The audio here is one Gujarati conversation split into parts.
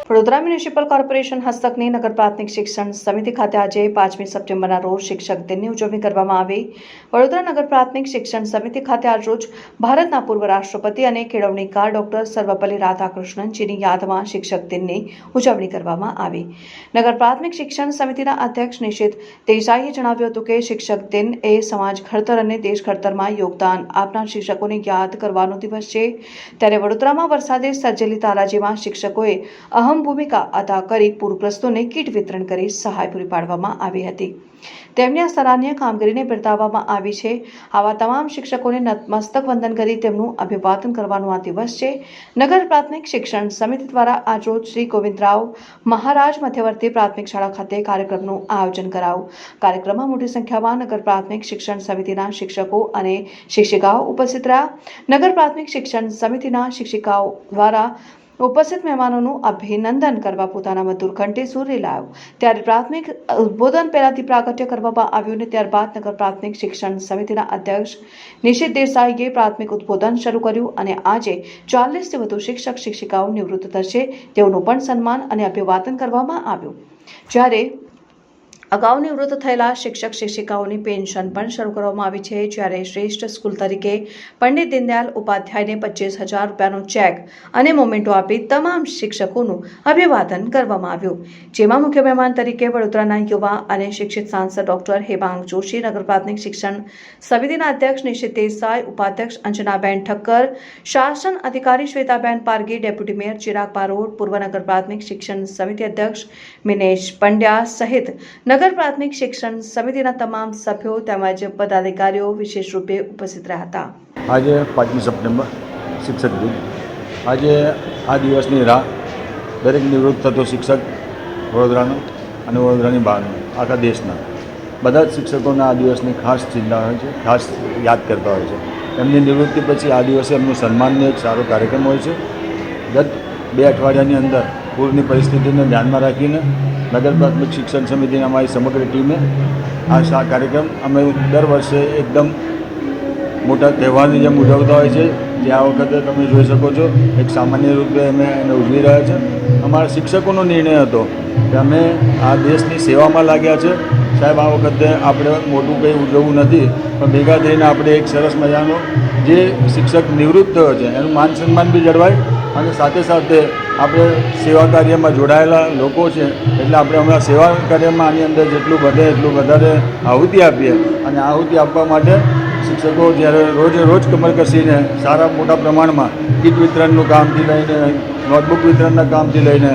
વડોદરા મ્યુનિસિપલ કોર્પોરેશન હસ્તકની નગર પ્રાથમિક શિક્ષણ સમિતિ ખાતે આજે 5મી સપ્ટેમ્બરના રોજ શિક્ષક દિનની ઉજવણી કરવામાં આવી। વડોદરા નગર પ્રાથમિક શિક્ષણ સમિતિ ખાતે આજ રોજ ભારતના પૂર્વ રાષ્ટ્રપતિ અને કેળવણીકાર ડોક્ટર સર્વપલ્લી રાધાકૃષ્ણનજીની યાદમાં શિક્ષક દિનની ઉજવણી કરવામાં આવી। નગર પ્રાથમિક શિક્ષણ સમિતિના અધ્યક્ષ નિશિત દેસાઈએ જણાવ્યું હતું કે શિક્ષક દિન એ સમાજ ઘડતર અને દેશ ઘડતરમાં યોગદાન આપનાર શિક્ષકોને યાદ કરવાનો દિવસ છે। ત્યારે વડોદરામાં વરસાદે સર્જેલી તારાજીમાં શિક્ષકોએ અહમ ભૂમિકા અદા કરી પૂરગ્રસ્તોને કીટ વિતરણ કરી સહાય પૂરી પાડવામાં આવી હતી। તેમની આ સરાહનીય કામગીરીને બિરદાવવામાં આવી છે। આવા તમામ શિક્ષકોને નતમસ્તક વંદન કરી તેમનું અભિવાદન કરવાનો આ દિવસ છે। નગર પ્રાથમિક શિક્ષણ સમિતિ દ્વારા આજરોજ શ્રી ગોવિંદરાવ મહારાજ મધ્યવર્તી પ્રાથમિક શાળા ખાતે કાર્યક્રમનું આયોજન કરાયું। કાર્યક્રમમાં મોટી સંખ્યામાં નગર પ્રાથમિક શિક્ષણ સમિતિના શિક્ષકો અને શિક્ષિકાઓ ઉપસ્થિત રહ્યા। નગર પ્રાથમિક શિક્ષણ સમિતિના શિક્ષિકાઓ દ્વારા ઉપસ્થિત મહેમાનોનું અભિનંદન કરવા પોતાના મધુર કંઠે સુર રેલાયો। ત્યારે પ્રાથમિક ઉદ્બોધન પહેલાથી પ્રાગટ્ય કરવામાં આવ્યું અને ત્યારબાદ નગર પ્રાથમિક શિક્ષણ સમિતિના અધ્યક્ષ નિશિત દેસાઈએ પ્રાથમિક ઉદ્બોધન શરૂ કર્યું અને આજે 40થી વધુ શિક્ષક શિક્ષિકાઓ નિવૃત્ત થશે તેઓનું પણ સન્માન અને અભિવાદન કરવામાં આવ્યું। જ્યારે અગાઉ નિવૃત્ત થયેલા શિક્ષક શિક્ષિકાઓની પેન્શન પણ શરૂ કરવામાં આવી છે। જ્યારે શ્રેષ્ઠ સ્કૂલ તરીકે પંડિત દીનદયાલ ઉપાધ્યાયને 25,000 રૂપિયાનો ચેક અને મોમેન્ટો આપી તમામ શિક્ષકોનું અભિવાદન કરવામાં આવ્યું। જેમાં મુખ્ય મહેમાન તરીકે વડોદરાના યુવા અને શિક્ષિત સાંસદ ડોક્ટર હેમાંગ જોશી, નગર પ્રાથમિક શિક્ષણ સમિતિના અધ્યક્ષ નિશિત દેસાઈ, ઉપાધ્યક્ષ અંજનાબેન ઠક્કર, શાસન અધિકારી શ્વેતાબેન પારગી, ડેપ્યુટી મેયર ચિરાગ બારોટ, પૂર્વ નગર પ્રાથમિક શિક્ષણ સમિતિ અધ્યક્ષ મિનેશ પંડ્યા સહિત નગર પ્રાથમિક શિક્ષણ સમિતિના તમામ સભ્યો તેમજ પદાધિકારીઓ વિશેષ રૂપે ઉપસ્થિત રહ્યા હતા। આજે 5મી સપ્ટેમ્બર શિક્ષક દિન। આજે આ દિવસની રાહ દરેક નિવૃત્ત થતો શિક્ષક વડોદરાનો અને વડોદરાની બહારનો આખા દેશના બધા જ શિક્ષકોના આ દિવસની ખાસ ચિંતા હોય છે, ખાસ યાદ કરતા હોય છે। એમની નિવૃત્તિ પછી આ દિવસે એમનું સન્માનનો એક સારો કાર્યક્રમ હોય છે। ગત 2 અઠવાડિયાની અંદર પૂરની પરિસ્થિતિને ધ્યાનમાં રાખીને નગર પ્રાથમિક શિક્ષણ સમિતિની અમારી સમગ્ર ટીમે આ કાર્યક્રમ અમે દર વર્ષે એકદમ મોટા તહેવારની જેમ ઉજવતા હોય છે। જે આ વખતે તમે જોઈ શકો છો એક સામાન્ય રૂપે અમે એને ઉજવી રહ્યા છે। અમારા શિક્ષકોનો નિર્ણય હતો કે અમે આ દેશની સેવામાં લાગ્યા છે સાહેબ, આ વખતે આપણે મોટું કંઈ ઉજવવું નથી, પણ ભેગા થઈને આપણે એક સરસ મજાનો જે શિક્ષક નિવૃત્ત થયો છે એનું માન સન્માન બી જળવાય અને સાથે સાથે આપણે સેવા કાર્યમાં જોડાયેલા લોકો છે એટલે આપણે હમણાં સેવા કાર્યમાં આની અંદર જેટલું બને એટલું વધારે આહુતિ આપીએ અને આહુતિ આપવા માટે શિક્ષકો જ્યારે રોજ કમર કસીને સારા મોટા પ્રમાણમાં કીટ વિતરણનું કામથી લઈને નોટબુક વિતરણના કામથી લઈને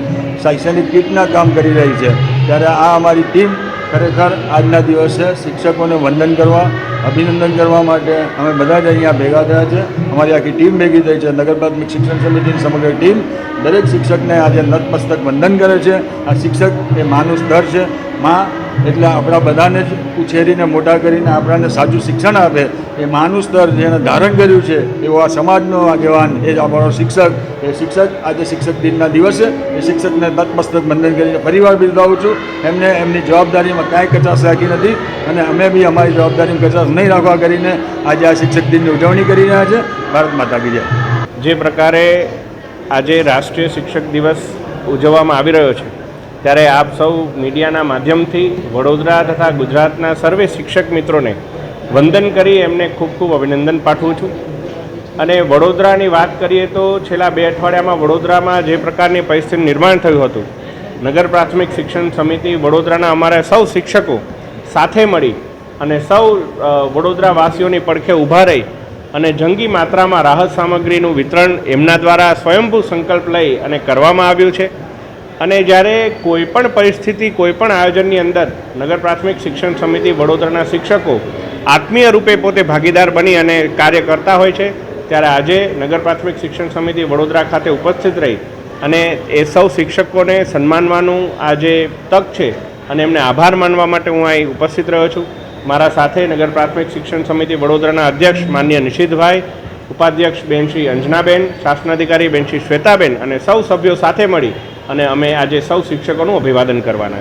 શૈક્ષણિક કીટના કામ કરી રહી છે। ત્યારે આ અમારી ટીમ ખરેખર આજના દિવસે શિક્ષકોને વંદન કરવા, અભિનંદન કરવા માટે અમે બધા જ અહીંયા ભેગા થયા છે। અમારી આખી ટીમ ભેગી થઈ છે। નગર પ્રાથમિક શિક્ષણ સમિતિની સમગ્ર ટીમ દરેક શિક્ષકને આજે નતમસ્તક વંદન કરે છે। આ શિક્ષક એ માનું સ્તર છે। માં એટલે આપણા બધાને જ ઉછેરીને મોટા કરીને આપણને સાચું શિક્ષણ આપે એ માનું સ્તર જેને ધારણ કર્યું છે એવો આ સમાજનો આગેવાન એ જ આપણો શિક્ષક। એ શિક્ષક આજે શિક્ષક દિનના દિવસે એ શિક્ષકને નતમસ્તક વંદન કરીને ફરીવાર બિરદાવું છું। એમને એમની જવાબદારીમાં કાંઈ કચાશ રાખી નથી અને અમે બી અમારી જવાબદારીમાં કચાશ નહીં રાખવા કરીને આજે આ શિક્ષક દિનની ઉજવણી કરી રહ્યા છે। ભારત માતા કી જય। જે પ્રકારે આજે રાષ્ટ્રીય શિક્ષક દિવસ ઉજવવામાં આવી રહ્યો છે ત્યારે આપ સૌ મીડિયાના માધ્યમથી વડોદરા તથા ગુજરાતના સર્વે શિક્ષક મિત્રોને વંદન કરી એમને ખૂબ ખૂબ અભિનંદન પાઠવું છું। અને વડોદરાની વાત કરીએ તો છેલ્લા 2 અઠવાડિયામાં વડોદરામાં જે પ્રકારની પરિસ્થિતિનું નિર્માણ થયું હતું, નગર પ્રાથમિક શિક્ષણ સમિતિ વડોદરાના અમારા સૌ શિક્ષકો સાથે મળી અને સૌ વડોદરાવાસીઓની પડખે ઊભા રહી અને જંગી માત્રામાં રાહત સામગ્રીનું વિતરણ એમના દ્વારા સ્વયંભૂ સંકલ્પ લઈ અને કરવામાં આવ્યું છે। અને જ્યારે કોઈપણ પરિસ્થિતિ, કોઈપણ આયોજનની અંદર નગર પ્રાથમિક શિક્ષણ સમિતિ વડોદરાના શિક્ષકો આત્મીય રૂપે પોતે ભાગીદાર બની અને કાર્ય કરતા હોય છે, ત્યારે આજે નગર પ્રાથમિક શિક્ષણ સમિતિ વડોદરા ખાતે ઉપસ્થિત રહી અને એ સૌ શિક્ષકોને સન્માનવાનું આ જે તક છે અને એમને આભાર માનવા માટે હું અહીં ઉપસ્થિત રહ્યો છું। મારા સાથે નગર પ્રાથમિક શિક્ષણ સમિતિ વડોદરાના અધ્યક્ષ માન્ય નિશિતભાઈ, ઉપાધ્યક્ષ બેન શ્રી અંજનાબેન, શાસનાધિકારી બેન શ્રી શ્વેતાબેન અને સૌ સભ્યો સાથે મળી અને અમે આજે સૌ શિક્ષકોનું અભિવાદન કરવાના